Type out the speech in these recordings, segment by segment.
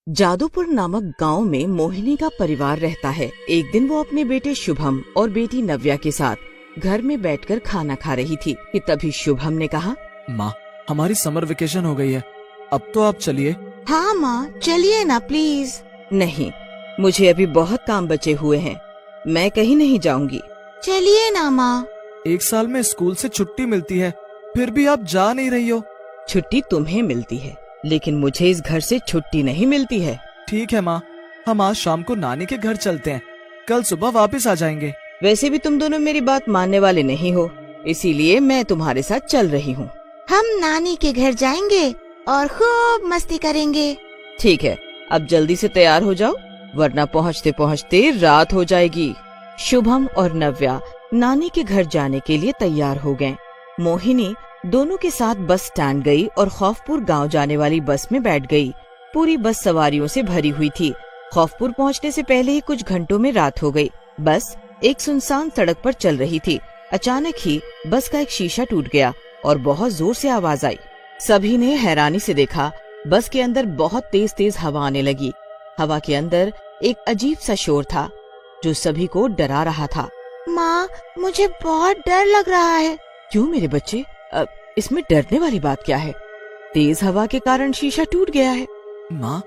जादूपुर नामक गांव में मोहिनी का परिवार रहता है। एक दिन वो अपने बेटे शुभम और बेटी नव्या के साथ घर में बैठकर खाना खा रही थी कि तभी शुभम ने कहा, माँ, हमारी समर वेकेशन हो गई है, अब तो आप चलिए। हाँ माँ, चलिए ना प्लीज। नहीं, मुझे अभी बहुत काम बचे हुए हैं, मैं कहीं नहीं जाऊंगी। चलिए ना माँ। एक साल में स्कूल से छुट्टी मिलती है, फिर भी आप जा नहीं रही हो। छुट्टी तुम्हें मिलती है, लेकिन मुझे इस घर से छुट्टी नहीं मिलती है। ठीक है माँ, हम आज शाम को नानी के घर चलते हैं, कल सुबह वापस आ जाएंगे। वैसे भी तुम दोनों मेरी बात मानने वाले नहीं हो, इसीलिए मैं तुम्हारे साथ चल रही हूँ। हम नानी के घर जाएंगे और खूब मस्ती करेंगे। ठीक है, अब जल्दी से तैयार हो जाओ, वरना पहुँचते पहुँचते रात हो जाएगी। शुभम और नव्या नानी के घर जाने के लिए तैयार हो गए। मोहिनी दोनों के साथ बस स्टैंड गई और खौफपुर गांव जाने वाली बस में बैठ गई। पूरी बस सवारियों से भरी हुई थी। खौफपुर पहुंचने से पहले ही कुछ घंटों में रात हो गई। बस एक सुनसान सड़क पर चल रही थी। अचानक ही बस का एक शीशा टूट गया और बहुत जोर से आवाज आई। सभी ने हैरानी से देखा, बस के अंदर बहुत तेज तेज हवा आने लगी। हवा के अंदर एक अजीब सा शोर था जो सभी को डरा रहा था। माँ, मुझे बहुत डर लग रहा है। क्यों मेरे बच्चे, इसमें डरने वाली बात क्या है? तेज हवा के कारण शीशा टूट गया है। माँ,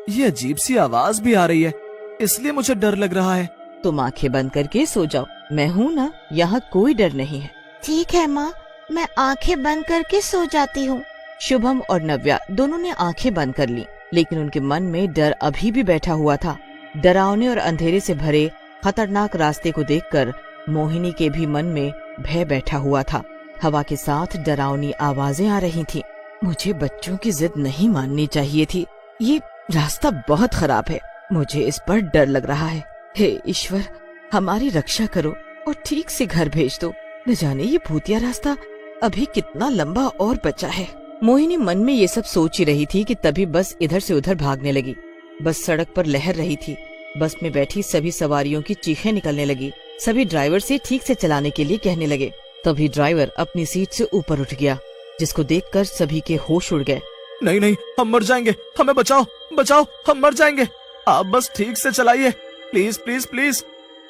ये अजीब सी आवाज भी आ रही है, इसलिए मुझे डर लग रहा है। तुम आंखें बंद करके सो जाओ, मैं हूँ ना, यहाँ कोई डर नहीं है। ठीक है माँ, मैं आंखें बंद करके सो जाती हूँ। शुभम और नव्या दोनों ने आंखें बंद कर ली, लेकिन उनके मन में डर अभी भी बैठा हुआ था। डरावने और अंधेरे से भरे खतरनाक रास्ते को देखकर मोहिनी के भी मन में भय बैठा हुआ था। हवा के साथ डरावनी आवाजें आ रही थी। मुझे बच्चों की जिद नहीं माननी चाहिए थी। ये रास्ता बहुत खराब है, मुझे इस पर डर लग रहा है। हे ईश्वर, हमारी रक्षा करो और ठीक से घर भेज दो। न जाने ये भूतिया रास्ता अभी कितना लंबा और बचा है। मोहिनी मन में ये सब सोच ही रही थी कि तभी बस इधर से उधर भागने लगी। बस सड़क पर लहर रही थी। बस में बैठी सभी सवारियों की चीखें निकलने लगी। सभी ड्राइवर से ठीक से चलाने के लिए कहने लगे। तभी ड्राइवर अपनी सीट से ऊपर उठ गया, जिसको देखकर सभी के होश उड़ गए। नहीं नहीं, हम मर जाएंगे, हमें बचाओ बचाओ, हम मर जाएंगे, आप बस ठीक से चलाइए, प्लीज प्लीज प्लीज।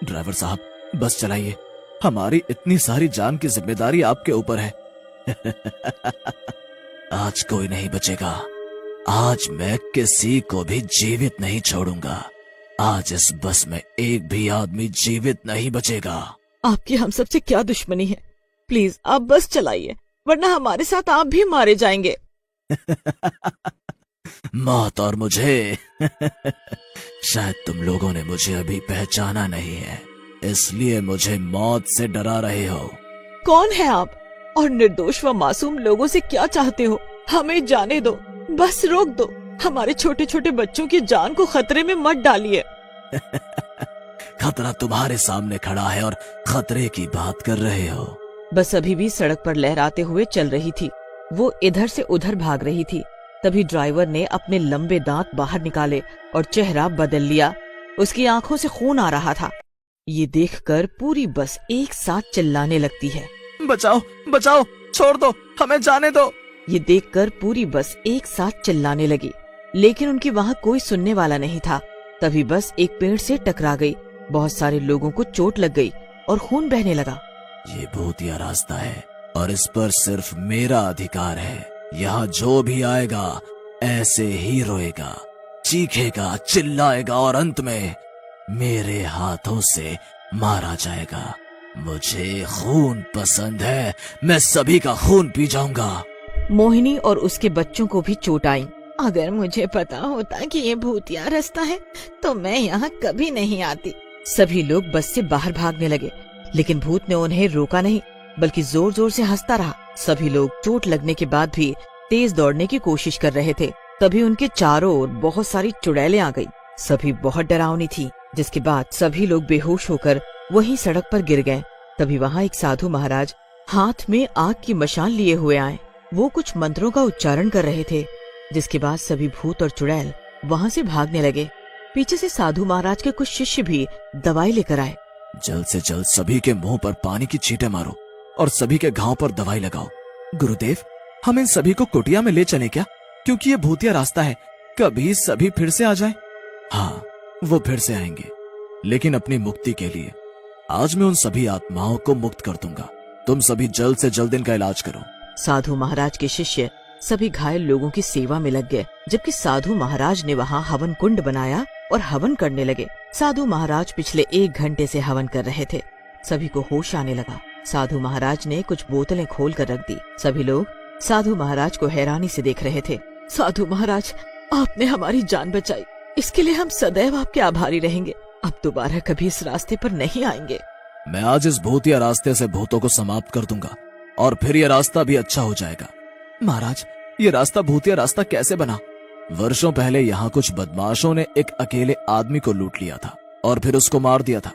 ड्राइवर साहब, बस चलाइए, हमारी इतनी सारी जान की जिम्मेदारी आपके ऊपर है। आज कोई नहीं बचेगा, आज मैं किसी को भी जीवित नहीं छोड़ूंगा। आज इस बस में एक भी आदमी जीवित नहीं बचेगा। आपकी हम सबसे क्या दुश्मनी है? प्लीज आप बस चलाइए, वरना हमारे साथ आप भी मारे जाएंगे। मौत और मुझे शायद तुम लोगों ने मुझे अभी पहचाना नहीं है, इसलिए मुझे मौत से डरा रहे हो। कौन है आप और निर्दोष व मासूम लोगों से क्या चाहते हो? हमें जाने दो, बस रोक दो। हमारे छोटे छोटे बच्चों की जान को खतरे में मत डालिए। खतरा तुम्हारे सामने खड़ा है और खतरे की बात कर रहे हो। बस अभी भी सड़क पर लहराते हुए चल रही थी। वो इधर से उधर भाग रही थी। तभी ड्राइवर ने अपने लंबे दांत बाहर निकाले और चेहरा बदल लिया। उसकी आंखों से खून आ रहा था। ये देखकर पूरी बस एक साथ चिल्लाने लगती है। बचाओ बचाओ, छोड़ दो, हमें जाने दो। ये देखकर पूरी बस एक साथ चिल्लाने लगी, लेकिन उनकी वहाँ कोई सुनने वाला नहीं था। तभी बस एक पेड़ से टकरा गई। बहुत सारे लोगों को चोट लग गई और खून बहने लगा। ये भूतिया रास्ता है और इस पर सिर्फ मेरा अधिकार है। यहाँ जो भी आएगा ऐसे ही रोएगा, चीखेगा, चिल्लाएगा और अंत में मेरे हाथों से मारा जाएगा। मुझे खून पसंद है, मैं सभी का खून पी जाऊंगा। मोहिनी और उसके बच्चों को भी चोट आई। अगर मुझे पता होता कि ये भूतिया रास्ता है तो मैं यहाँ कभी नहीं आती। सभी लोग बस से बाहर भागने लगे, लेकिन भूत ने उन्हें रोका नहीं, बल्कि जोर जोर से हंसता रहा। सभी लोग चोट लगने के बाद भी तेज दौड़ने की कोशिश कर रहे थे। तभी उनके चारों ओर बहुत सारी चुड़ैलें आ गई। सभी बहुत डरावनी थी, जिसके बाद सभी लोग बेहोश होकर वहीं सड़क पर गिर गए। तभी वहाँ एक साधु महाराज हाथ में आग की मशाल लिए हुए आए। वो कुछ मंत्रों का उच्चारण कर रहे थे, जिसके बाद सभी भूत और चुड़ैल वहाँ से भागने लगे। पीछे से साधु महाराज के कुछ शिष्य भी दवाई लेकर आए। जल्द से जल्द सभी के मुंह पर पानी की छींटे मारो और सभी के घाव पर दवाई लगाओ। गुरुदेव, हम इन सभी को कुटिया में ले चले क्या? क्योंकि ये भूतिया रास्ता है, कभी सभी फिर से आ जाए। हाँ, वो फिर से आएंगे, लेकिन अपनी मुक्ति के लिए। आज मैं उन सभी आत्माओं को मुक्त कर दूंगा। तुम सभी जल्द से जल्द इनका इलाज करो। साधु महाराज के शिष्य सभी घायल लोगों की सेवा में लग गए, जबकि साधु महाराज ने वहाँ हवन कुंड बनाया और हवन करने लगे। साधु महाराज पिछले 1 घंटे से हवन कर रहे थे। सभी को होश आने लगा। साधु महाराज ने कुछ बोतलें खोल कर रख दी। सभी लोग साधु महाराज को हैरानी से देख रहे थे। साधु महाराज, आपने हमारी जान बचाई, इसके लिए हम सदैव आपके आभारी रहेंगे। अब दोबारा कभी इस रास्ते पर नहीं आएंगे। मैं आज इस भूतिया रास्ते से भूतों को समाप्त कर दूंगा और फिर यह रास्ता भी अच्छा हो जाएगा। महाराज, ये रास्ता भूतिया रास्ता कैसे बना? वर्षों पहले यहाँ कुछ बदमाशों ने एक अकेले आदमी को लूट लिया था और फिर उसको मार दिया था।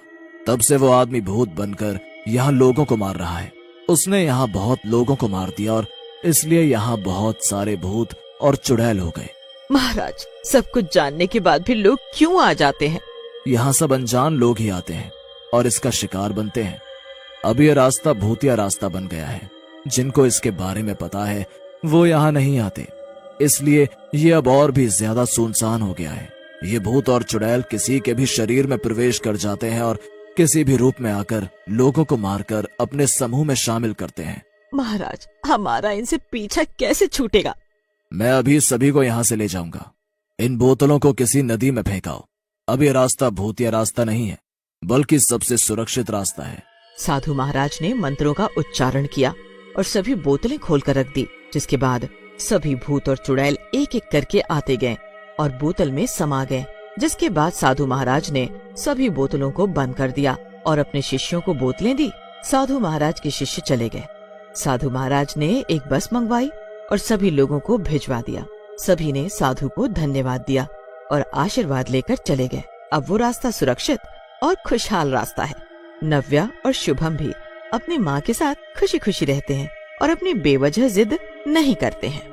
तब से वो आदमी भूत बनकर यहाँ लोगों को मार रहा है। उसने यहाँ बहुत लोगों को मार दिया और इसलिए यहाँ बहुत सारे भूत और चुड़ैल हो गए। महाराज, सब कुछ जानने के बाद भी लोग क्यों आ जाते हैं? यहाँ सब अनजान लोग ही आते हैं और इसका शिकार बनते हैं। अब ये रास्ता भूतिया रास्ता बन गया है। जिनको इसके बारे में पता है वो यहाँ नहीं आते, इसलिए ये अब और भी ज्यादा सुनसान हो गया है। ये भूत और चुड़ैल किसी के भी शरीर में प्रवेश कर जाते हैं और किसी भी रूप में आकर लोगों को मारकर अपने समूह में शामिल करते हैं। महाराज, हमारा इनसे पीछा कैसे छूटेगा? मैं अभी सभी को यहाँ से ले जाऊंगा। इन बोतलों को किसी नदी में फेंकाओ। अब ये रास्ता भूतिया रास्ता नहीं है, बल्कि सबसे सुरक्षित रास्ता है। साधु महाराज ने मंत्रों का उच्चारण किया और सभी बोतलें खोलकर रख दी, जिसके बाद सभी भूत और चुड़ैल एक एक करके आते गए और बोतल में समा गए। जिसके बाद साधु महाराज ने सभी बोतलों को बंद कर दिया और अपने शिष्यों को बोतलें दी। साधु महाराज के शिष्य चले गए। साधु महाराज ने एक बस मंगवाई और सभी लोगों को भिजवा दिया। सभी ने साधु को धन्यवाद दिया और आशीर्वाद लेकर चले गए। अब वो रास्ता सुरक्षित और खुशहाल रास्ता है। नव्या और शुभम भी अपनी माँ के साथ खुशी खुशी रहते हैं और अपनी बेवजह जिद नहीं करते हैं।